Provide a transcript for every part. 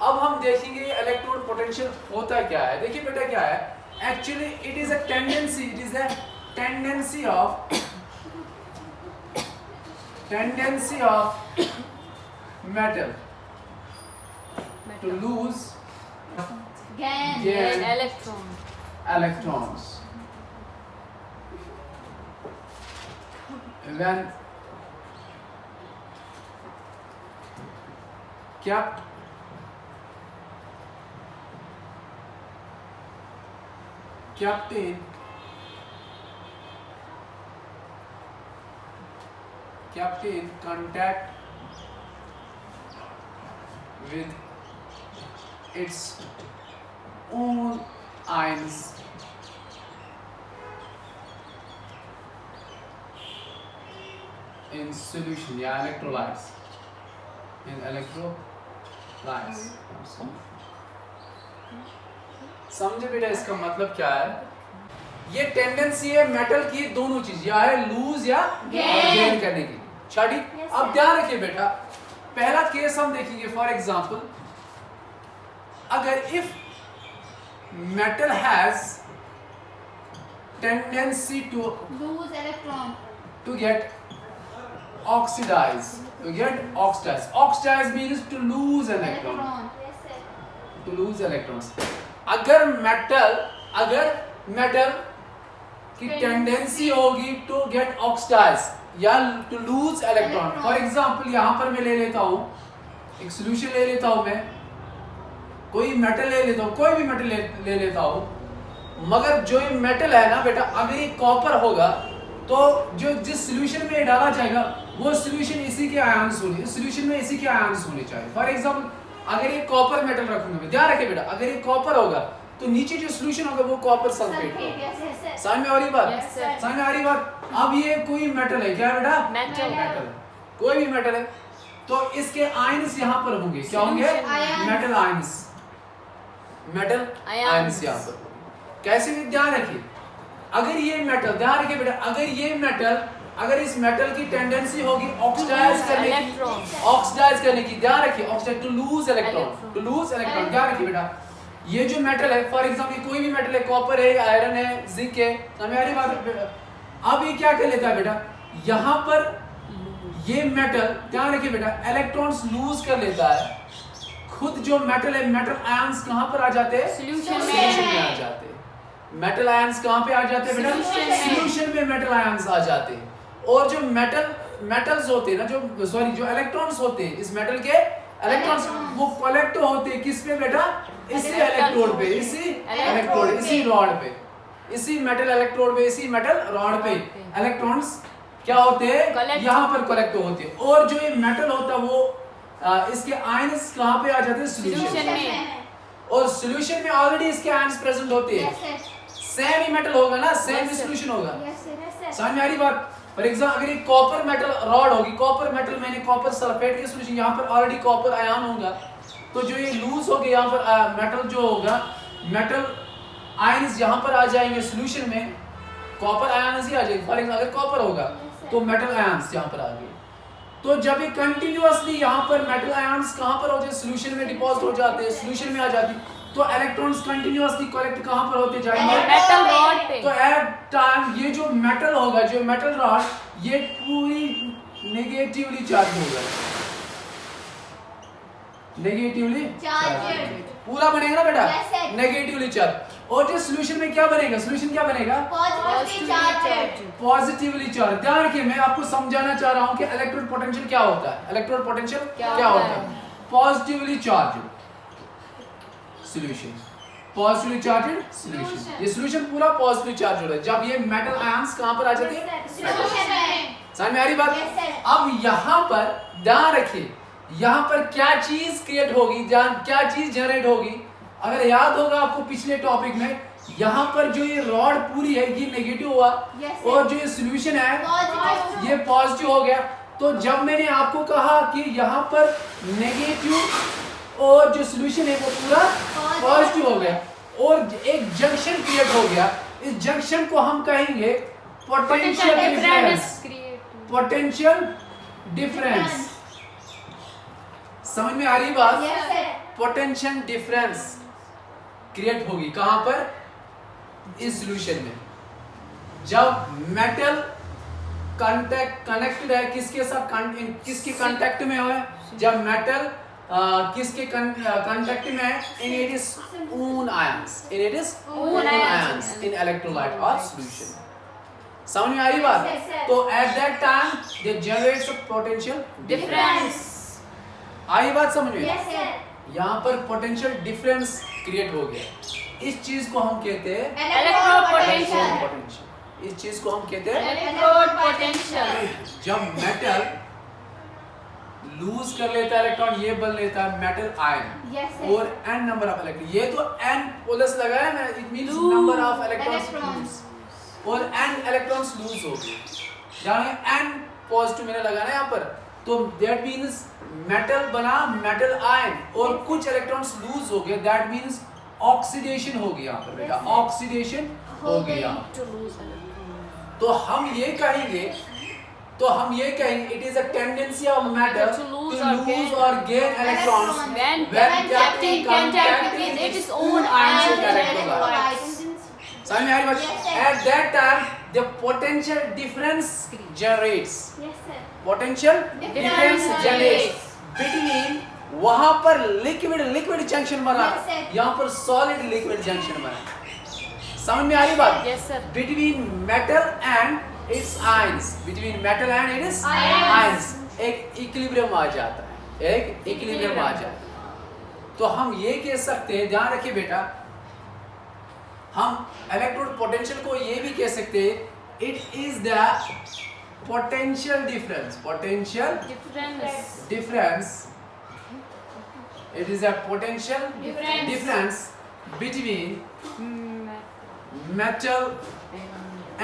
अब हम देखेंगे इलेक्ट्रोड पोटेंशियल होता क्या है। देखिए बेटा क्या है, actually it is a tendency, it is a tendency of metal to lose gain electrons when kept in contact with its own ions in solution या electrolytes समझे बेटा इसका मतलब क्या है। ये टेंडेंसी है मेटल की दोनों चीज या है लूज या गेन करने की। ठीक, अब ध्यान रखिए बेटा, पहला केस हम देखेंगे। फॉर एग्जांपल, अगर if metal has tendency to lose electron to get oxidized means to lose an electron, to lose electrons। अगर metal की टेंडेंसी होगी टू गेट ऑक्सीडाइज या to lose electron. For example यहां पर मैं ले लेता हूं एक सॉल्यूशन, ले लेता हूं मैं कोई मेटल ले लेता हूं, कोई भी मेटल ले लेता हूं, मगर जो ये मेटल है ना बेटा, अगर ये कॉपर होगा तो जो जिस सॉल्यूशन में डाला जाएगा वो सॉल्यूशन इसी के आयन्स होने, सॉल्यूशन में इसी के आयन्स होने चाहिए। फॉर एग्जांपल, अगर ये कॉपर मेटल रखूंगा, ध्यान रखिए बेटा, अगर ये कॉपर होगा तो नीचे जो सॉल्यूशन होगा वो कॉपर सल्फेट होगा। समझ में आ रही बात? समझ में आ रही बात? अब ये कोई मेटल है, क्या बेटा? मेटल, कोई भी मेटल है तो इसके आयन्स यहाँ पर होंगे, क्या होंगे? मेटल आयन्स, मेटल आयन्स यहाँ पर। कैसे भी ध्यान रखिए, अगर ये मेटल, ध्यान रखिए बेटा, अगर ये मेटल, अगर इस मेटल की टेंडेंसी होगी ऑक्सीडाइज करने की, ध्यान रखिए, ऑक्सीडाइज टू लूज इलेक्ट्रॉन, ध्यान रखिए बेटा। ये जो मेटल है, फॉर एग्जांपल कोई भी मेटल है, कॉपर है, आयरन है, जिंक है, समझ आ रही बात? अब ये क्या कर लेता है बेटा, यहाँ पर ये मेटल, ध्यान रखिए बेटा, इलेक्ट्रॉन्स लूज कर लेता है। खुद जो मेटल है, मेटल आयंस कहाँ पर आ जाते हैं? सॉल्यूशन में आ जाते हैं। मेटल आयंस कहाँ पे आ जाते हैं बेटा? सॉल्यूशन में मेटल आयंस आ जाते हैं। और जो मेटल्स होते हैं ना, जो इलेक्ट्रॉन्स होते हैं, इस मेटल के इलेक्ट्रॉन्स वो कलेक्ट होते हैं किस पे बेटा? इसी इलेक्ट्रोड पे, इसी रॉड पे, इसी मेटल इलेक्ट्रोड पे, इसी मेटल रॉड पे इलेक्ट्रॉन्स क्या होते हैं? यहाँ पर कलेक्ट होते हैं। और जो ये मेटल होता है वो इसके आयंस कहाँ पे आ जाते हैं? सॉल्यूशन में। और सॉल्यूशन में ऑलरेडी इसके आयंस प्रेजेंट होते हैं। सेम ही मेटल होगा ना, सेम ही सॉल्यूशन होगा। समझ में आ रही बात? फॉर एग्जांपल, अगर ये कॉपर मेटल रॉड होगी, कॉपर मेटल मैंने कॉपर सल्फेट की सॉल्यूशन, यहाँ पर ऑलरेडी कॉपर आयन होगा, तो जो ये लूज हो गया यहाँ पर मेटल जो होगा, मेटल आयंस यहाँ पर आ जाएंगे सॉल्यूशन में, कॉपर आयंस ही आ जाएंगे। फॉर एग्जांपल, अगर कॉपर होगा तो मेटल आयंस यहाँ पर आ गए। तो जब ये कंटिन्यूअसली यहाँ पर मेटल आयंस कहाँ पर होते हैं? सॉल्यूशन में डिपॉजिट हो जाते हैं, सॉल्यूशन में आ जाती, तो इलेक्ट्रॉन्स कंटिन्यूअसली कलेक्ट कहाँ पर होते जाएंगे? मेटल रॉड पे। तो एट टाइम ये जो मेटल होगा, जो मेटल रॉड, ये पूरी नेगेटिवली चार्ज होगा, नेगेटिवली चार्ज पूरा बनेगा ना बेटा? Negatively charge. और जो सॉल्यूशन में क्या बनेगा? सॉल्यूशन क्या बनेगा? Positively charge. ध्यान रखिए, मैं आपको समझाना चाह रहा हूँ कि इलेक्ट्रोड पोटेंशियल क्या होता है। इलेक्ट्रोड पोटेंशियल क्या होता है? Positively charge solution, positively charge solution. ये सॉल्यूशन पूरा पॉजिटिवली चार्ज हो रहा है जब ये मेटल आयंस कहां पर आ जाते हैं? समझ में आ रही बात? अब यहां पर ध्यान रखिए, यहां पर क्या चीज क्रिएट होगी, क्या चीज जनरेट होगी? अगर याद होगा आपको पिछले टॉपिक में, यहां पर जो ये रॉड पूरी है ये नेगेटिव हुआ, और जो ये सॉल्यूशन है ये पॉजिटिव हो गया। तो जब मैंने आपको कहा कि यहां पर नेगेटिव और जो सॉल्यूशन है वो पूरा पॉजिटिव हो गया और एक जंक्शन क्रिएट हो गया, इस जंक्शन को हम कहेंगे पोटेंशियल डिफरेंस। पोटेंशियल डिफरेंस, समझ में आ रही बात? पोटेंशियल डिफरेंस क्रिएट होगी। कहां पर? इस सॉल्यूशन में। जब मेटल कनेक्टेड है किसके साथ, किसके कांटेक्ट में है? जब मेटल किसके कांटेक्ट में है? In it is on ions, in it is on ions in electrolyte और सॉल्यूशन। समझ में आई बात? तो at that time they generates a potential difference. आई बात समझ में? Yes, sir. यहाँ पर पोटेंशियल डिफरेंस क्रिएट हो गया। इस चीज को हम कहते हैं Electrode इलेक्ट्रोड potential. पोटेंशियल। इस चीज को हम कहते हैं Electrode potential. जब मेटल लूज कर लेता है इलेक्ट्रॉन, ये बन लेता है मेटल आयन Yes, sir. और n नंबर ऑफ इलेक्ट्रॉन। ये तो n प्लस लगाया ना, it means number of Electrons. Electrons और n इलेक्ट्रॉन्स लूज हो गए। यानी n पॉजिटिव मैंने लगाना है यहाँ पर, तो दैट मींस मेटल बना मेटल आयन और कुछ इलेक्ट्रॉन्स लूज हो गए, दैट मींस ऑक्सीडेशन हो गया यहाँ पर बेटा, Yes, sir. ऑक्सीडेशन हो गया। To lose electrons. तो हम ये कहेंगे it is a tendency of matter To to lose or lose gain और gain electrons When when kept in contact with with its its own own ions ions and and electrolytes. electrolytes. समझ में आ रही बात? Yes, sir. At that time the potential difference generates, Yes, sir. potential difference Difference generates between, वहां पर liquid junction बना, Yes, sir. यहाँ पर solid liquid junction बना। समझ में आ रही बात? Yes, sir. Between metal and its ions, between metal and its Ions. एक इक्विलिब्रियम आ जाता है, एक इक्विलिब्रियम आ जाता है। तो हम ये कह सकते हैं, ध्यान रखिए बेटा, हम इलेक्ट्रोड पोटेंशियल को ये भी कह सकते हैं, it is the potential difference, it is a potential difference between metal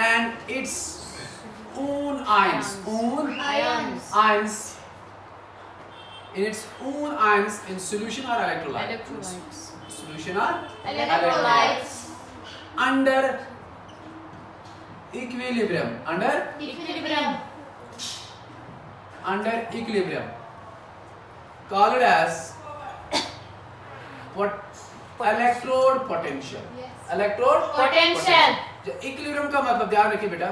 and its own ions, Ions. in its own ions in solution or electrolyte, Electrolytes. solution or Electrolytes. under equilibrium, Equilibrium. called as electrode potential. Yes. electrode Potential. Equilibrium का मतलब ध्यान रखिए बेटा,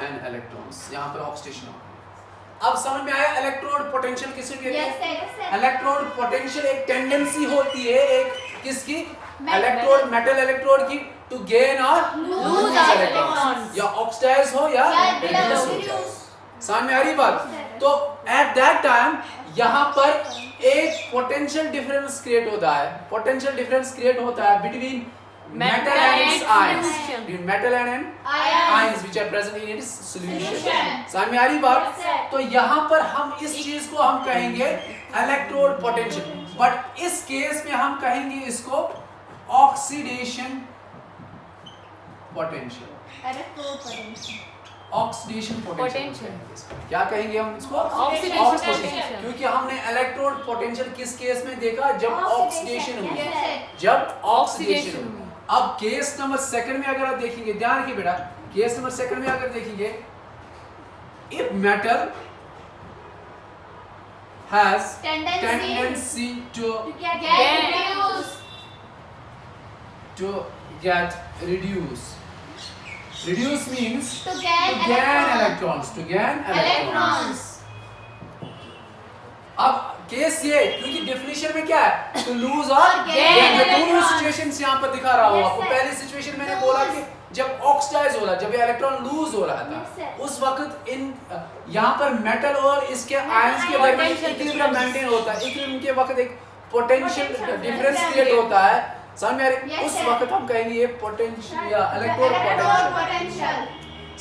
and electrons, यहाँ पर oxidation हो गया। अब समझ में आया इलेक्ट्रोड पोटेंशियल किसे कहते Yes, हैं? sir. Yes, sir. Electrode potential एक टेंडेंसी होती है, एक किसकी? Metal. मेटल इलेक्ट्रोड की, टू गेन और Lose electrons. या ऑक्सीडाइज हो या reduce हो जाए। समझ में आ रही बात? तो एट दैट टाइम यहाँ पर एक पोटेंशियल डिफरेंस क्रिएट होता है, between metal and its ions, between metal and ions which are present in its solution. Solution. समझ में आ रही बात? Yes, sir. तो यहाँ पर हम इस चीज को हम कहेंगे इलेक्ट्रोड पोटेंशियल, बट इस केस में हम कहेंगे इसको oxidation potential. Electrode potential. Oxidation potential Potential. क्या कहेंगे हम इसको? Oxidation potential. क्योंकि हमने इलेक्ट्रोड पोटेंशियल किस केस में देखा? जब ऑक्सीडेशन हुई, Yes, sir. जब ऑक्सीडेशन Oxidation हुई। अब केस नंबर सेकंड में अगर आप देखेंगे, ध्यान रखिए बेटा, केस नंबर सेकंड में अगर देखेंगे, if metal has tendency to get reduced. Reduce means To to gain gain electrons. electrons. अब केस ये, क्योंकि डेफिनेशन में क्या है? टू लूज और gain मैं दोनों electrons. सिचुएशंस यहाँ पर दिखा रहा हूँ Yes, आपको। sir. पहली सिचुएशन मैंने बोला कि जब ऑक्सीडाइज हो रहा, जब ये इलेक्ट्रॉन लूज हो रहा था, Yes, sir. उस वक्त इन यहाँ पर मेटल और इसके आयंस के दरमियान Potential इक्विलिब्रियम difference. मेंटेन होता है। इक्विलिब्रियम के वक्त एक potential Potential difference difference. Create होता है, समझ में आ रही? Yes, उस sir. वक्त हम कहेंगे ये पोटेंशियल या इलेक्ट्रोड Electrode पोटेंशियल, potential.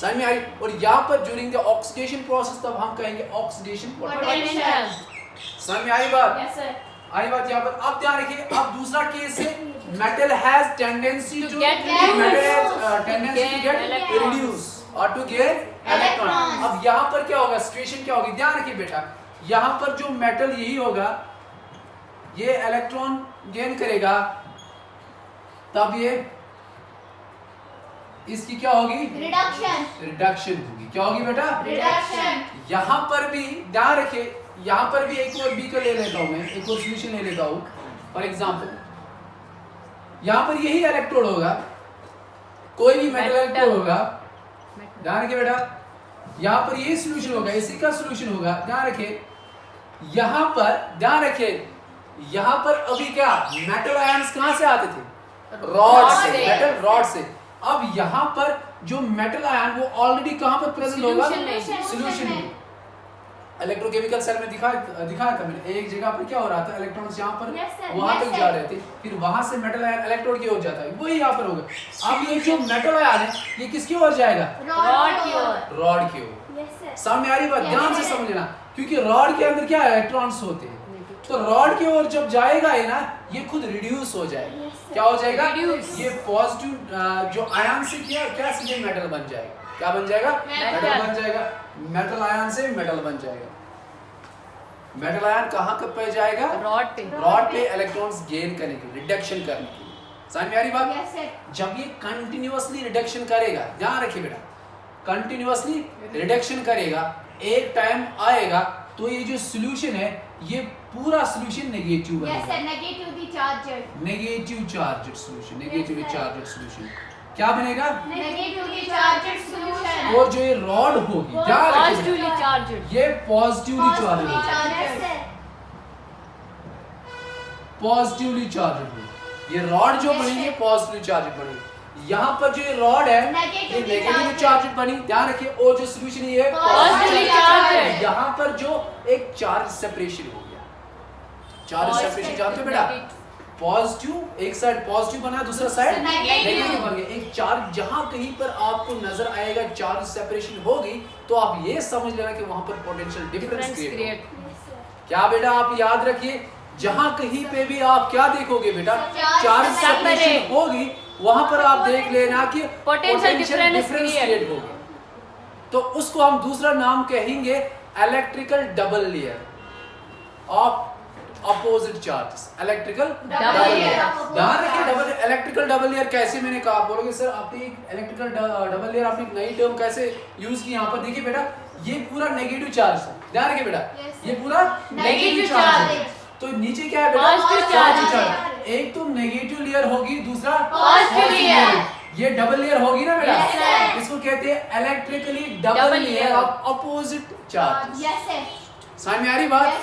समझ में आ रही? और यहाँ पर ड्यूरिंग द ऑक्सीडेशन प्रोसेस तब हम कहेंगे ऑक्सीडेशन पोटेंशियल। Potential. समझ में आई बात? Yes, sir. आई बात यहाँ पर। अब ध्यान रखिए, अब दूसरा केस है metal has tendency to get reduce और टू गेन इलेक्ट्रॉन। Electrons. अब यहाँ पर क्या होगा, सिचुएशन क्या होगी? ध्यान रखिए बेटा, यहाँ पर जो मेटल यही होगा, ये इलेक्ट्रॉन गेन करेगा, तब ये इसकी क्या होगी? Reduction. रिडक्शन होगी। क्या होगी बेटा? Reduction. यहाँ पर भी ध्यान रखिए, यहाँ पर भी एक और बी का ले लेता हूँ मैं, एक और सोल्यूशन ले लेता हूँ। फॉर एग्जाम्पल यहाँ पर यही इलेक्ट्रोड होगा, कोई भी मेटल इलेक्ट्रोड होगा, ध्यान रखिए बेटा, यहाँ पर यही सोल्यूशन होगा, इसी का सोल्यूशन होगा। ध्यान रखिए यहाँ पर, ध्यान रखिए यहाँ पर अभी क्या मेटल आयंस कहाँ से आते थे? रॉड से, मेटल रॉड से। अब यहाँ पर जो मेटल आयन वो ऑलरेडी कहाँ पर प्रेजेंट होगा? सोल्यूशन में। इलेक्ट्रोकेमिकल सेल में दिखाया था मैंने, एक जगह पर क्या हो रहा था, इलेक्ट्रॉन्स यहाँ पर वहां तक जा रहे थे, फिर वहां से मेटल आयन इलेक्ट्रोड की ओर जाता है, वही यहाँ पर होगा। अब ये जो मेटल आयन है ये किसकी ओर जाएगा? रॉड की ओर। रॉड की ओर। सामने आ रही बात, ध्यान से समझना, क्योंकि रॉड के अंदर क्या है? इलेक्ट्रॉन्स होते हैं। तो रॉड की ओर जब जाएगा ये ना, ये खुद रिड्यूस हो जाएगा। क्या हो जाएगा? ये पॉजिटिव जो आयन से क्या सीधे मेटल बन जाएगा। क्या बन जाएगा? मेटल बन जाएगा। मेटल आयन से मेटल बन जाएगा। मेटल आयन कहाँ पे जाएगा? रॉड पे। रॉड पे इलेक्ट्रॉन्स गेन करने के लिए, रिडक्शन करने के लिए। समझ में आ रही बात? जब ये कंटिन्यूअसली रिडक्शन करेगा, ध्यान रखिए बेटा, कंटिन्यूअसली रिडक्शन करेगा, एक टाइम आएगा तो ये जो सॉल्यूशन है ये पूरा सॉल्यूशन नेगेटिव बनेगा। Negatively charged. Negative charged solution, negatively charged solution क्या बनेगा? Negatively charged solution. और जो ये रॉड होगी, ध्यान रखिए, पॉजिटिवली चार्जड। ये पॉजिटिवली चार्जड होगी, पॉजिटिवली चार्जड होगी। ये रॉड जो बनेगी पॉजिटिवली चार्जड बनेगी। यहाँ पर जो ये रॉड है ये नेगेटिवली चार्जड बनी, ध्यान रखिए, और जो सॉल्यूशन ये पॉजिटिवली चार्जड। यहाँ पर जो एक चार्ज सेपरेशन हो गया, चार्ज सेपरेशन जानते हो बेटा? पॉजिटिव एक साइड पॉजिटिव बना, दूसरा साइड नेगेटिव बन गया। एक चार्ज जहां कहीं पर आपको नजर आएगा चार्ज सेपरेशन होगी, तो आप ये समझ लेना कि वहां पर पोटेंशियल डिफरेंस क्रिएट होगा। क्या बेटा आप याद रखिए, जहां कहीं पे भी आप क्या देखोगे बेटा, चार्ज सेपरेशन होगी, वहां पर आप देख लेना कि पोटेंशियल डिफरेंस क्रिएट होगा। तो उसको हम दूसरा नाम कहेंगे electrical double layer of opposite charges. Electrical double layer, ध्यान रखिए, डबल इलेक्ट्रिकल डबल लेयर कैसे, मैंने कहा, बोलोगे सर आपने इलेक्ट्रिकल डबल लेयर आपने नई टर्म कैसे यूज की? यहाँ पर देखिए बेटा, ये पूरा नेगेटिव चार्ज है, ध्यान रखिए बेटा, ये पूरा नेगेटिव चार्ज है। तो नीचे क्या है बेटा? Positive charge. एक तो नेगेटिव लेयर होगी, दूसरा पॉजिटिव लेयर। ये डबल लेयर होगी ना बेटा, इसको कहते हैं electrically double layer of opposite charge. समझ में आ रही बात?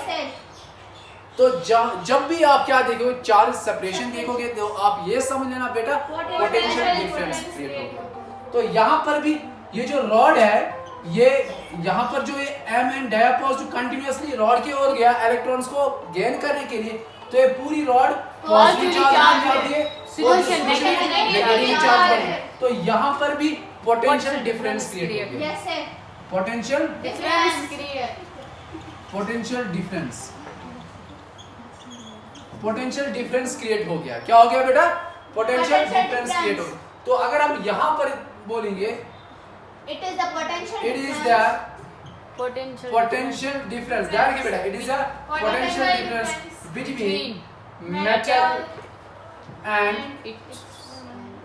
तो जब भी आप क्या देखोगे, चार्ज सेपरेशन देखोगे, तो आप ये समझ लेना बेटा पोटेंशियल डिफरेंस क्रिएट होगा। तो यहाँ पर भी ये जो रॉड है, ये यहाँ पर जो ये एम एन डायपॉजिटिव कंटिन्यूअसली रॉड की ओर गया इलेक्ट्रॉन्स को गेन करने के लिए, तो ये पूरी रॉड पॉजिटिव चार्ज बन जाती है, सॉल्यूशन नेगेटिव चार्ज बन। तो यहाँ पर भी पोटेंशियल डिफरेंस क्रिएट हो गया। Potential difference create, potential difference, potential difference create हो गया। क्या हो गया बेटा? पोटेंशियल डिफरेंस क्रिएट हो गया। तो अगर हम यहाँ पर बोलेंगे it is the potential, it is the potential difference, ध्यान रखिए बेटा, it is the potential difference between metal and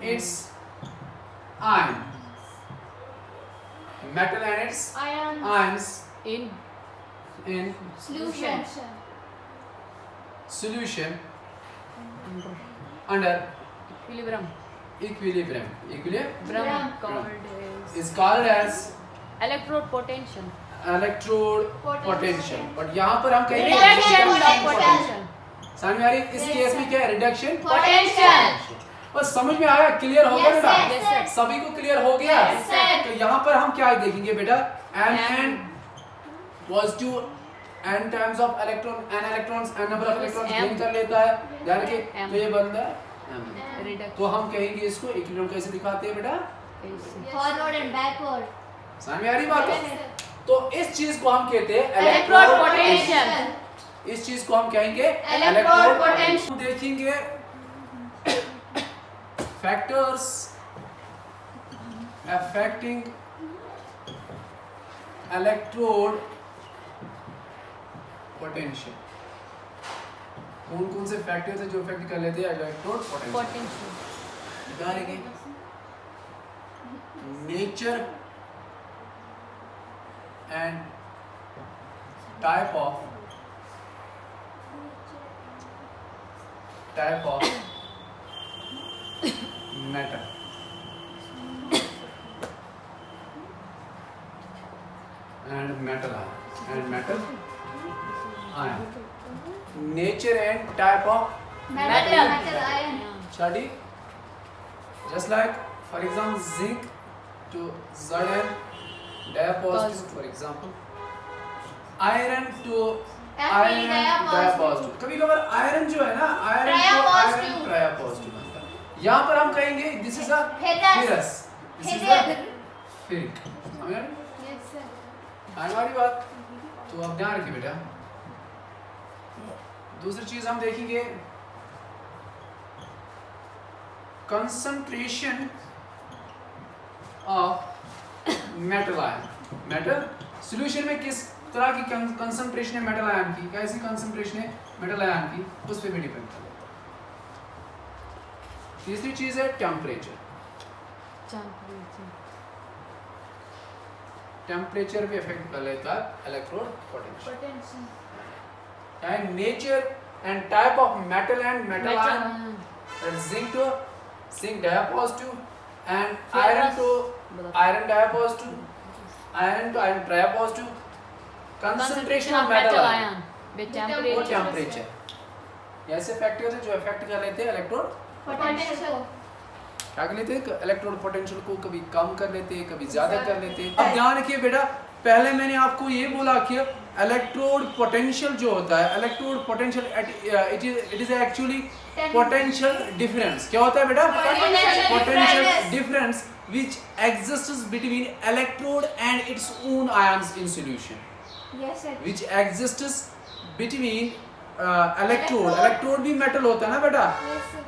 it's ion, metal and it's ions in solution under equilibrium is called as electrode potential। But यहाँ पर हम कहेंगे reduction of potential। समझ में आ रही? इस केस में क्या है? Reduction potential. बस समझ में आया? क्लियर हो गया बेटा? Yes, sir। सभी को क्लियर हो गया? Yes, sir। तो यहाँ पर हम क्या देखेंगे बेटा? n positive n times of electron, n electrons n number of electrons gain कर लेता है, ध्यान रखिए, तो ये बनता है m। तो हम कहेंगे इसको इक्विलिब्रियम कैसे दिखाते हैं बेटा? Forward and backward. समझ में आ रही बात? तो इस चीज को हम कहते हैं इलेक्ट्रोड पोटेंशियल। इस चीज को हम कहेंगे इलेक्ट्रोड पोटेंशियल। देखेंगे फैक्टर्स अफेक्टिंग इलेक्ट्रोड पोटेंशियल। कौन कौन से फैक्टर्स है जो इफेक्ट कर लेते हैं इलेक्ट्रोड पोटेंशियल? बताएंगे nature and type of metal and metal ion. Nature and type of Metal ion. study, just like for example zinc to Zn diapositive, for example iron to iron diapositive. कभी कभार iron जो है ना iron to iron triapositive बनता है. यहाँ पर हम कहेंगे this is a ferrous, this is a ferric. समझ आए? Yes sir. हमारी बात तो आप ध्यान रखिए बेटा. दूसरी चीज हम देखेंगे concentration of metal ion. Metal solution में किस तरह की कंसंट्रेशन है मेटल आयन की, कैसी कंसंट्रेशन है मेटल आयन की, उस पे भी डिपेंड करता है. तीसरी चीज है टेम्परेचर. टेम्परेचर भी इफेक्ट कर लेता है electrode potential. and nature and type of metal and metal ion, that zinc to zinc diapositive and iron to iron diapositive, iron to iron triapositive. Concentration of metal ion और temperature ऐसे factors हैं जो effect कर लेते हैं electrode Potential. क्या कर लेते हैं इलेक्ट्रोड पोटेंशियल को, कभी कम कर लेते हैं कभी ज्यादा कर लेते हैं. अब ध्यान रखिए बेटा, पहले मैंने आपको ये बोला कि इलेक्ट्रोड पोटेंशियल जो होता है electrode potential it is actually potential difference. क्या होता है बेटा? Potential difference which exists between electrode and its own ions in solution. Yes sir. which exists between electrode भी metal होता है ना बेटा, Yes sir.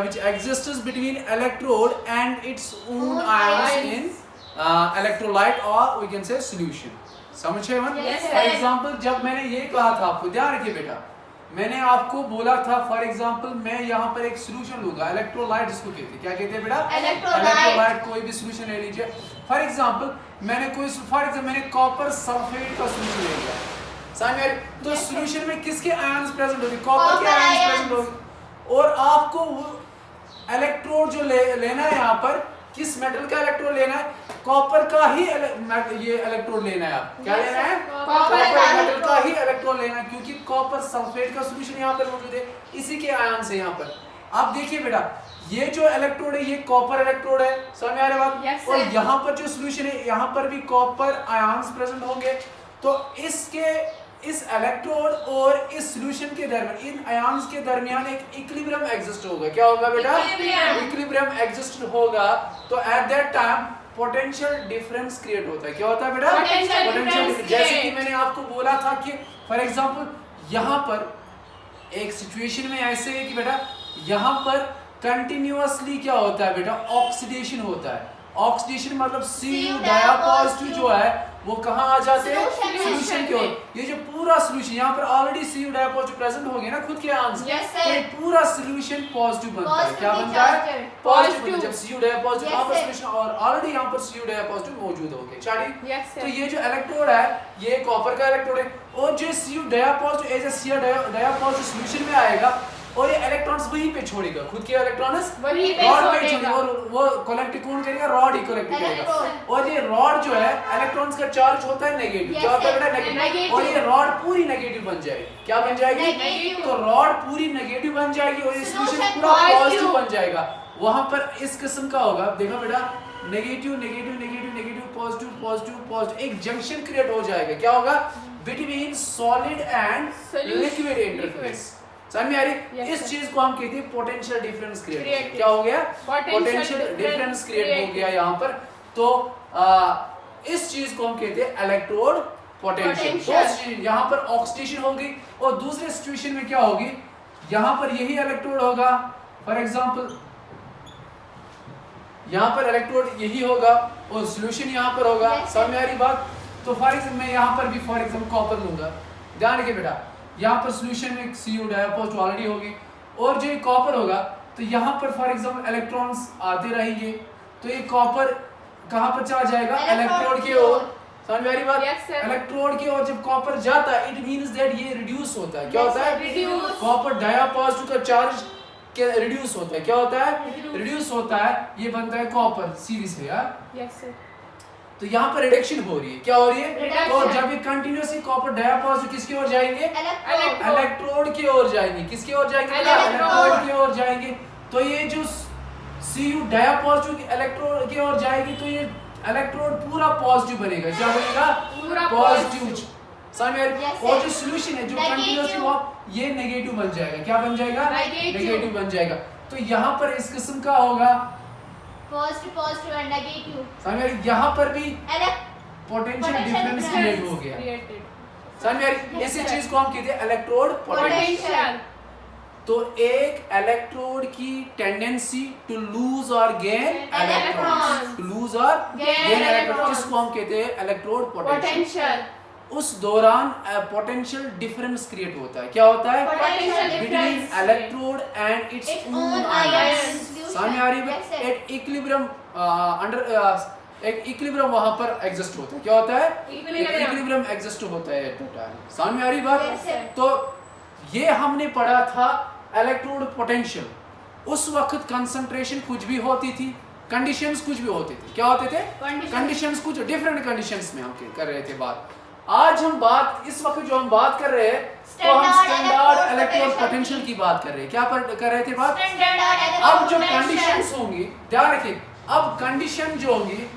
which exists between electrode and its own ions in electrolyte or we can say solution. समझे मन? Yes, sir. For example जब मैंने ये कहा था आपको, ध्यान रखिए बेटा, मैंने आपको बोला था फॉर एग्जांपल मैं यहाँ पर एक सॉल्यूशन लूंगा, इलेक्ट्रोलाइट जिसको कहते हैं, क्या कहते हैं बेटा? इलेक्ट्रोलाइट. कोई भी सॉल्यूशन ले लीजिए. फॉर एग्जांपल मैंने कॉपर सल्फेट का सॉल्यूशन ले लिया, समझ में? तो सॉल्यूशन में किसके आयंस प्रेजेंट होंगे? कॉपर के आयंस प्रेजेंट होंगे. और आपको इलेक्ट्रोड जो लेना है यहाँ पर, किस मेटल का इलेक्ट्रोड लेना है? कॉपर का ही ये इलेक्ट्रोड लेना है. आप क्या लेना है? कॉपर मेटल का ही इलेक्ट्रोड लेना है, क्योंकि कॉपर सल्फेट का सॉल्यूशन यहाँ पर मौजूद है, इसी के आयन से यहाँ पर. आप देखिए बेटा, ये जो इलेक्ट्रोड है ये कॉपर इलेक्ट्रोड है, समझ में आ रहा है बात? और यहाँ पर जो सॉल्यूशन है यहाँ पर भी कॉपर आयंस प्रेजेंट होंगे. तो इस इलेक्ट्रोड और इस सॉल्यूशन के दरमियान, इन आयंस के दरमियान एक इक्विलिब्रियम एग्जिस्ट होगा. क्या होगा बेटा? इक्विलिब्रियम एग्जिस्ट होगा. तो at that time potential difference create होता है. क्या होता है बेटा? Potential difference. जैसे कि मैंने आपको बोला था कि फॉर एग्जांपल यहाँ पर एक सिचुएशन में ऐसे है कि बेटा यहाँ पर कंटिन्यूअसली क्या होता है बेटा? ऑक्सीडेशन होता है. ऑक्सीडेशन मतलब Cu डायपॉजिटिव जो है वो कहाँ आ जाते हैं? सॉल्यूशन की ओर. ये जो पूरा सॉल्यूशन यहाँ पर ऑलरेडी Cu डायपॉजिटिव प्रेजेंट हो गया ना खुद के आंसर, तो ये पूरा सॉल्यूशन पॉजिटिव बनता है. क्या बनता है? पॉजिटिव. जब Cu डायपॉजिटिव यहाँ पर सॉल्यूशन और ऑलरेडी यहाँ पर Cu डायपॉजिटिव मौजूद हो गए. चलिए, तो ये जो इलेक्ट्रोड है ये कॉपर का इलेक्ट्रोड है, और जो Cu dipositive as a Cu dipositive solution में आएगा और ये इलेक्ट्रॉन्स वहीं पे छोड़ेगा, खुद के इलेक्ट्रॉन्स वहीं पे रॉड पे छोड़ेगा. छोड़ेगा. और वो कलेक्ट कौन करेगा? रॉड ही कलेक्ट करेगा. और ये रॉड जो है इलेक्ट्रॉन्स का चार्ज होता है नेगेटिव. क्या होता है बेटा? नेगेटिव. और ये रॉड पूरी नेगेटिव बन जाएगी. क्या बन जाएगी? तो रॉड पूरी नेगेटिव बन जाएगी और ये सॉल्यूशन पूरा पॉजिटिव बन जाएगा. वहां पर इस किस्म का होगा, देखो बेटा, negative negative negative negative positive positive positive, एक जंक्शन क्रिएट हो जाएगा. क्या होगा? Between solid and liquid interface. समझ में आ रही? इस चीज को हम कहते हैं पोटेंशियल डिफरेंस क्रिएट. क्या हो गया? पोटेंशियल डिफरेंस क्रिएट हो गया यहाँ पर. तो इस चीज को हम कहते हैं इलेक्ट्रोड पोटेंशियल. यहाँ पर ऑक्सीडेशन होगी और दूसरे सिचुएशन में क्या होगी? यहाँ पर यही इलेक्ट्रोड होगा, फॉर एग्जांपल यहाँ पर इलेक्ट्रोड यही होगा और सॉल्यूशन यहाँ पर होगा. समझ में आ रही बात? तो फॉर एग्जांपल मैं यहाँ पर भी फॉर एग्जांपल कॉपर लूंगा. ध्यान रखिए बेटा, यहाँ पर सॉल्यूशन में Cu डायपॉजिटिव ऑलरेडी होगी और जो ये कॉपर होगा तो यहाँ पर फॉर एग्जांपल इलेक्ट्रॉन्स आते रहेंगे. तो ये कॉपर कहाँ पर चला जाएगा? इलेक्ट्रोड की ओर. समझ में आ रही बात? Yes, sir. इलेक्ट्रोड की ओर जब कॉपर जाता है, इट मींस दैट ये रिड्यूस होता है। क्या Yes, होता है? Reduce. कॉपर डायापॉजिटिव का चार्ज के रिड्यूस होता है। क्या होता है? Reduce. रिड्यूस होता है, ये बनता है कॉपर सीधी से यार। Yes, sir. तो यहाँ पर रिडक्शन हो रही है। क्या हो रही है? Reduction. तो जब ये कंटिन्यूअसली कॉपर डायापॉजिटिव किसकी ओर जाएंगे? इलेक्ट्रोड इलेक्ट्रोड की ओर जाएंगे। किसकी ओर जाएंगे? इलेक्ट्रोड। इलेक्ट्रोड की ओर जाएंगे। तो ये जो Cu डायापॉजिटिव इलेक्ट्रोड की ओर जाएगी, तो ये इलेक्ट्रोड पूरा पॉजिटिव बनेगा। क्या बनेगा? पूरा पॉजिटिव। positive. समझ में आ रही? Yes, और sir. जो सॉल्यूशन है जो Negative. कंटिन्यूअसली हुआ, ये नेगेटिव बन जाएगा। क्या बन जाएगा? Negative. नेगेटिव बन जाएगा। तो यहाँ पर इस किस्म का होगा, पॉजिटिव एंड नेगेटिव समझ में आ रही? यहाँ पर भी electrode potential Potential difference difference. Create हो गया। Created. समझ में आ रही? Yes, इसी sir. चीज को हम कहते हैं इलेक्ट्रोड पोटेंशियल। Potential. तो एक इलेक्ट्रोड की टेंडेंसी टू लूज और gain electrons, Electrons. To lose और Gain गेन इलेक्ट्रॉन्स, electrons. इसको हम कहते हैं इलेक्ट्रोड पोटेंशियल। Potential. उस दौरान पोटेंशियल डिफरेंस क्रिएट होता है। क्या होता है? Potential between difference. Electrode and it's Its own own ions. ions. समझ में आ रही है? Yes, sir. एक इक्विलिब्रियम एक इक्विलिब्रियम वहां पर एग्जिस्ट होता है। क्या होता है? Equilibrium. इक्विलिब्रियम एग्जिस्ट होता है एट द टाइम। समझ में आ रही बात? Yes, sir. तो ये हमने पढ़ा था इलेक्ट्रोड पोटेंशियल। उस वक्त कंसंट्रेशन कुछ भी होती थी, कंडीशंस कुछ भी होते थे। क्या होते थे? Conditions. कंडीशंस कुछ डिफरेंट कंडीशंस में हम कर रहे थे बात। आज हम बात, इस वक्त जो हम बात कर रहे हैं, तो हम Standard standard electrode electrode potential potential की बात कर रहे हैं। क्या कर रहे थे बात? स्टैंडर्ड अब जो कंडीशंस होंगी, ध्यान रखिए, अब कंडीशन जो होंगी,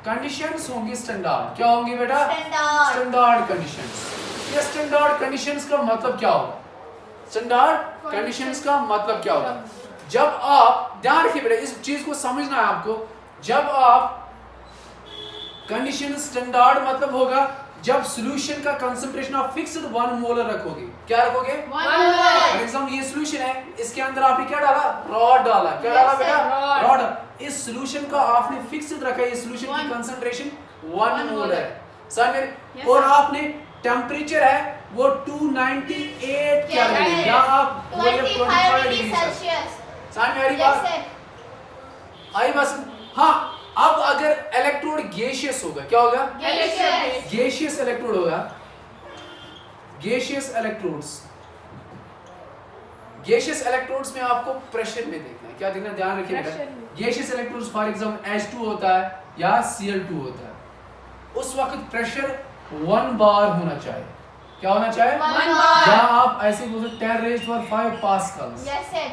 कंडीशंस होंगी स्टैंडर्ड। क्या होंगी बेटा? Standard standard conditions. ये स्टैंडर्ड कंडीशंस का मतलब क्या होगा? स्टैंडर्ड कंडीशंस का मतलब क्या होगा? जब आप, ध्यान रखिए बेटा, इस चीज को समझना है आपको। जब आप कंडीशन स्टैंडर्ड मतलब होगा जब सॉल्यूशन का कंसंट्रेशन आप फिक्स्ड 1 मोलर रखोगे। क्या रखोगे? फॉर एग्जांपल ये सॉल्यूशन है, इसके अंदर आपने क्या डाला? रॉड डाला। क्या डाला Yes, sir. बेटा? रॉड। रॉड। इस सॉल्यूशन का आपने फिक्स्ड रखा है, इस सॉल्यूशन की One. कंसंट्रेशन 1 मोलर है। समझ में? Yes, और sir. आपने टेम्परेचर है वो 298 केल्विन Kelvin. या आप 25 डिग्री डिग्री सेल्सियस समझ में आ रही यस बात? सर आई बस। हाँ, अब अगर इलेक्ट्रोड गैसियस होगा, क्या होगा? गैसियस गैसियस इलेक्ट्रोड होगा। गैसियस इलेक्ट्रोड्स, गैसियस इलेक्ट्रोड्स में आपको प्रेशर में देखना है। क्या देखना? ध्यान रखिए बेटा। Pressure में। Gaseous electrodes for example H2 होता है या Cl2 होता है। उस वक्त प्रेशर 1 बार होना चाहिए। क्या होना चाहिए? 1 बार या आप ऐसे बोल सकते हैं 10⁵ पास्कल्स। यस सर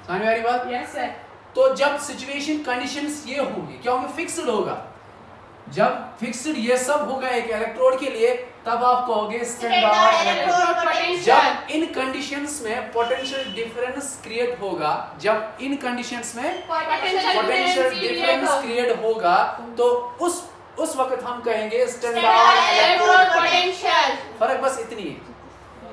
समझ में आ रही बात? Yes, sir. तो जब सिचुएशन कंडीशंस ये होंगी, क्या होंगे? फिक्स्ड होगा। जब फिक्स्ड ये सब होगा एक इलेक्ट्रोड के लिए, तब आप कहोगे standard standard electrode. Electrode potential जब इन कंडीशंस में पोटेंशियल डिफरेंस क्रिएट होगा, जब इन कंडीशंस में potential potential difference difference create create होगा, तो उस वक्त हम कहेंगे standard standard electrode electrode. Potential फर्क बस इतनी है।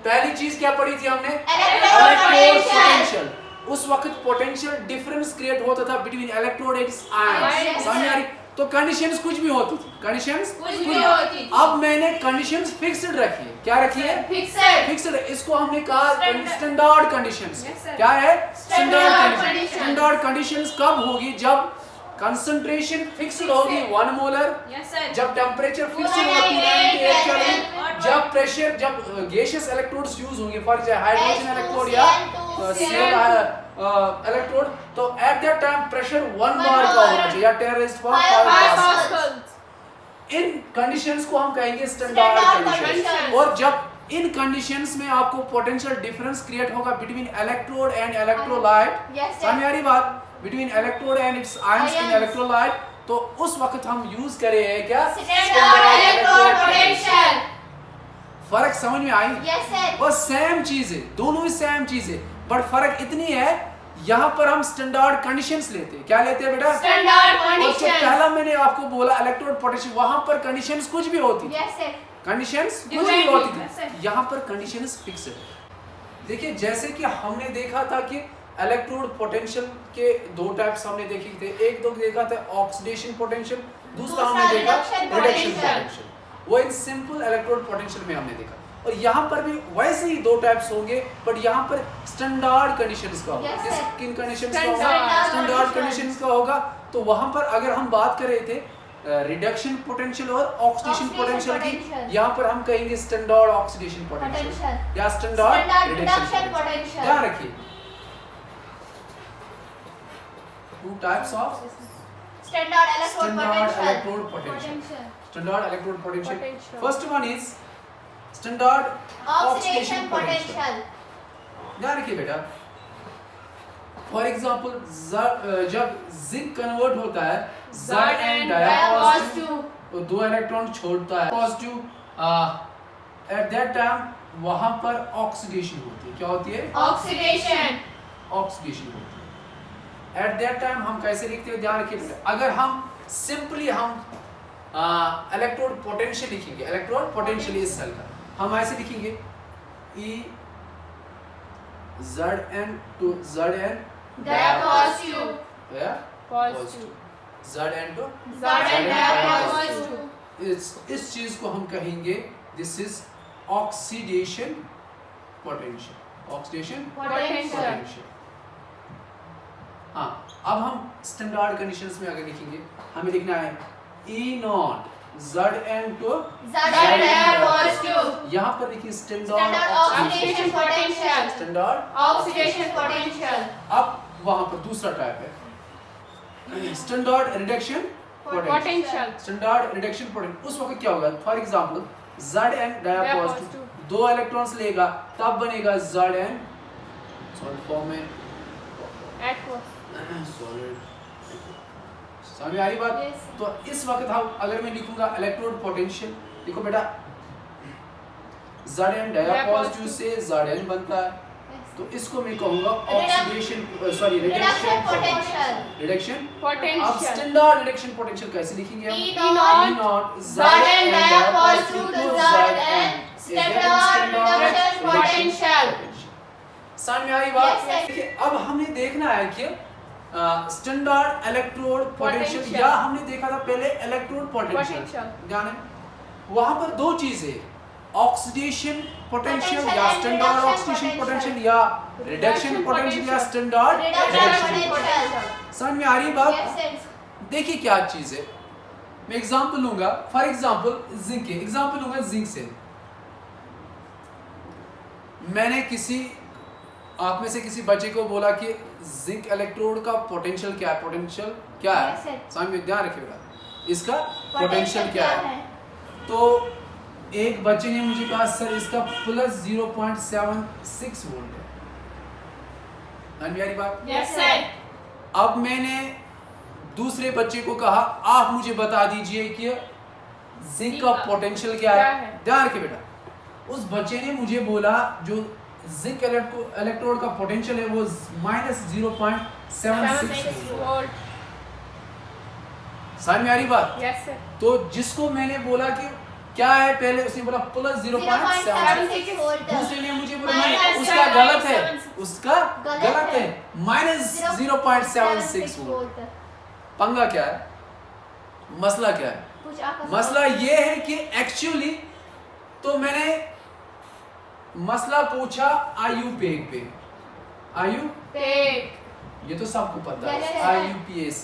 पहली चीज क्या पढ़ी थी हमने? Electrode electrode potential potential. उस वक्त पोटेंशियल डिफरेंस क्रिएट होता था between electrode and it's ions. Yes, समझ में आ रही? sir. तो कंडीशंस कुछ भी होती थी, कंडीशंस कुछ भी होती थी। अब मैंने कंडीशंस फिक्स्ड रखी है। क्या रखी है? Fixed fixed. इसको हमने कहा स्टैंडर्ड कंडीशंस। Yes, sir. क्या है? Standard standard conditions. Standard conditions कब होगी? जब कंसंट्रेशन फिक्स्ड होगी 1 मोलर, Yes, sir. जब टेम्परेचर फिक्स्ड 298 होगा 298 Kelvin, केल्विन, जब प्रेशर, जब गैसियस इलेक्ट्रोड्स यूज होंगे for example hydrogen H2, electrode या Cl2, Cl इलेक्ट्रोड, तो एट दैट टाइम प्रेशर 1 बार का bar. होना चाहिए या 10⁵ Five पास्कल। Pascals. इन कंडीशंस को हम कहेंगे Standard स्टैंडर्ड कंडीशंस। conditions. और जब इन कंडीशंस में आपको पोटेंशियल डिफरेंस क्रिएट होगा between electrode and electrolyte, yes समझ में सर आ रही बात? Between electrode and it's ions in Ions. Electrolyte, तो उस वक्त हम यूज करे हैं क्या? स्टैंडर्ड इलेक्ट्रोड पोटेंशियल फर्क समझ में आई? यस सर वो सेम चीज है, दोनों ही सेम चीज है, बट फर्क इतनी है यहाँ पर हम स्टैंडर्ड कंडीशंस लेते हैं। क्या लेते हैं बेटा? स्टैंडर्ड और जो कंडीशंस पहला मैंने आपको बोला इलेक्ट्रोड पोटेंशियल, वहां पर कंडीशंस कुछ भी होती थी, यस सर कंडीशंस कुछ भी Different होती yes, थी। sir. यहाँ पर कंडीशंस फिक्स है। देखिए जैसे कि हमने देखा था कि इलेक्ट्रोड पोटेंशियल के दो टाइप्स हमने देखे थे। एक तो देखा था ऑक्सीडेशन पोटेंशियल, दूसरा हमने देखा reduction रिडक्शन potential. पोटेंशियल। वो इन सिंपल इलेक्ट्रोड पोटेंशियल में हमने देखा। और यहाँ पर भी वैसे ही दो टाइप्स होंगे, बट यहाँ पर स्टैंडर्ड कंडीशंस का होगा। Yes, sir. किन कंडीशंस का होगा? Standard standard conditions. कंडीशंस का होगा। तो वहां पर अगर हम बात कर रहे थे रिडक्शन पोटेंशियल और ऑक्सीडेशन Oxidation पोटेंशियल की potential. यहाँ पर हम कहेंगे स्टैंडर्ड ऑक्सीडेशन पोटेंशियल Potential. या standard Standard reduction reduction potential. potential. ध्यान रखिए, two types of Standard electrode standard potential. electrode potential. Potential. Standard electrode potential. Potential. First one is standard Oxidation potential. ध्यान रखिए बेटा, फॉर एग्जाम्पल जब zinc convert होता है Zd and and डायपॉजिटिव Positive. तो 2 electron छोड़ता है पॉजिटिव, एट दैट टाइम वहां पर ऑक्सीडेशन होती है। क्या होती है? Oxidation. ऑक्सीडेशन होती है। एट दैट टाइम हम कैसे लिखते हैं? ध्यान रखिए बेटा, अगर हम सिंपली हम इलेक्ट्रोड पोटेंशियल लिखेंगे, इलेक्ट्रोड पोटेंशियल इस सेल का हम ऐसे लिखेंगे E Zn to Zn Diapositive. Positive. Zn to Zn diapositive. इस चीज को हम कहेंगे this is oxidation potential. Oxidation Potential. Potential. हाँ, अब हम स्टैंडर्ड कंडीशंस में अगर लिखेंगे हमें लिखना है E not Zn to Zn diapositive. यहाँ पर लिखिए Standard standard oxidation potential. Standard. Oxidation potential. अब वहां पर दूसरा टाइप है standard reduction potential. Potential. Standard reduction potential उस वक्त क्या होगा? For example Zn डायपॉजिटिव Diapositive. 2 electrons लेगा तब बनेगा Zn सॉलिड फॉर्म में Aqueous. सॉलिड। समझ में आ रही बात? Yes. तो इस वक्त हम अगर मैं लिखूंगा इलेक्ट्रोड पोटेंशियल, देखो बेटा Zn डायपॉजिटिव से Zn बनता है तो इसको मैं कहूंगा oxidation sorry Reduction reduction potential. Reduction. अब Potential. स्टैंडर्ड रिडक्शन पोटेंशियल कैसे लिखेंगे हम? E E naught. naught. Not Zn diapositive to Zn. Standard reduction potential. समझ में आ रही बात? Yes, sir. देखिए, अब हमने देखना है कि स्टैंडर्ड इलेक्ट्रोड पोटेंशियल Potential. या हमने देखा था पहले इलेक्ट्रोड पोटेंशियल। Potential. ध्यान है, वहां पर दो चीजें ऑक्सीडेशन पोटेंशियल Potential या and standard reduction oxidation potential. Potential या रिडक्शन Reduction पोटेंशियल या potential. Standard Reduction reduction. potential. समझ में आ रही बात? Yes, sir. देखिए क्या चीज है, मैं एग्जांपल लूंगा, फॉर एग्जांपल जिंक के एग्जांपल लूंगा जिंक से। मैंने किसी आप में से किसी बच्चे को बोला कि जिंक इलेक्ट्रोड का पोटेंशियल क्या है? पोटेंशियल क्या है? Yes, sir. समझ में ध्यान रखिएगा, इसका पोटेंशियल क्या है? तो एक बच्चे ने मुझे कहा सर इसका प्लस 0.76 वोल्ट है। समझ में आ रही बात? Yes, sir. अब मैंने दूसरे बच्चे को कहा आप मुझे बता दीजिए कि जिंक का पोटेंशियल क्या क्या है? है? ध्यान रखिए बेटा, उस बच्चे ने मुझे बोला जो जिंक इलेक्ट्रोड का पोटेंशियल है वो माइनस 0.76 volt. समझ में आ रही बात? Yes, sir. तो जिसको मैंने बोला कि क्या है पहले उसने बोला प्लस 0.76, 0.76 volt. दूसरे ने मुझे बोला Minus नहीं उसका गलत है, 0.76. उसका गलत गलत है है। Minus 0.76 volt. volt. पंगा क्या है? मसला क्या है? कुछ आपका मसला ये है कि एक्चुअली तो मैंने मसला पूछा IUPAC पे। Take. ये तो सबको पता Yes, है sir. IUPAC।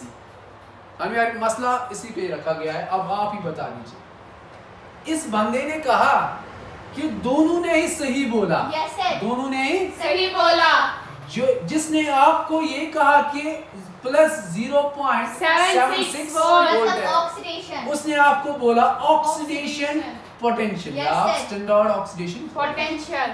हमें यार मसला इसी पे रखा गया है, अब आप ही बता दीजिए। इस बंदे ने कहा कि दोनों ने ही सही बोला, Yes, sir. दोनों ने ही सही बोला. जो जिसने आपको ये कहा कि प्लस 0.76 वोल्ट मतलब है ऑक्सीडेशन. उसने आपको बोला ऑक्सीडेशन पोटेंशियल Yes, या sir. Standard oxidation. Potential.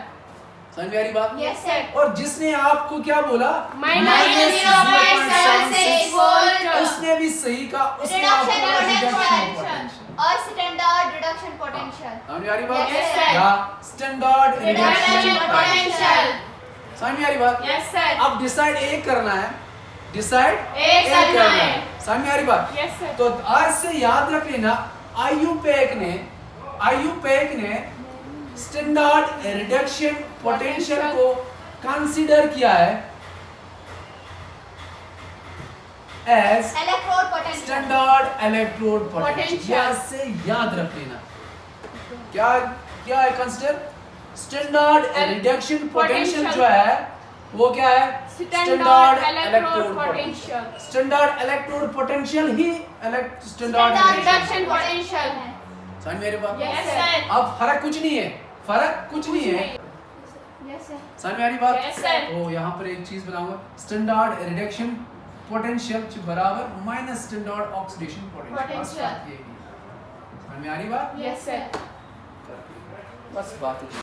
समझ में आ रही बात? Yes, sir. और जिसने आपको क्या बोला Minus 0.76 volt. उसने भी सही कहा, उसने आपको Reduction बोला reduction potential. potential। और स्टैंडर्ड रिडक्शन पोटेंशियल. समझ में आ रही बात? Yes, sir. या स्टैंडर्ड रिडक्शन रिडक्शन पोटेंशियल. समझ में आ रही बात? Yes, sir. अब डिसाइड एक करना है, डिसाइड एक करना है. समझ में आ रही बात? Yes, sir. तो आज से याद रख लेना IUPAC ने स्टैंडर्ड रिडक्शन पोटेंशियल को कंसीडर किया है as electrode potential. Standard electrode potential. Potential. यहाँ से याद रख लेना क्या है consider standard reduction potential Potential. जो है वो क्या है Standard electrode potential. Standard electrode potential ही स्टैंडर्ड स्टैंडर्ड Reduction potential. समझ मेरी बात? Yes, sir. अब फर्क कुछ नहीं है, फर्क कुछ नहीं है, यस सर समझ में आ रही बात? Yes, sir. तो यहाँ पर एक चीज बनाऊंगा, स्टैंडर्ड रिडक्शन पोटेंशियल बराबर minus standard oxidation potential. Potential. समझ में आ रही बात? Yes, sir. बस बात है।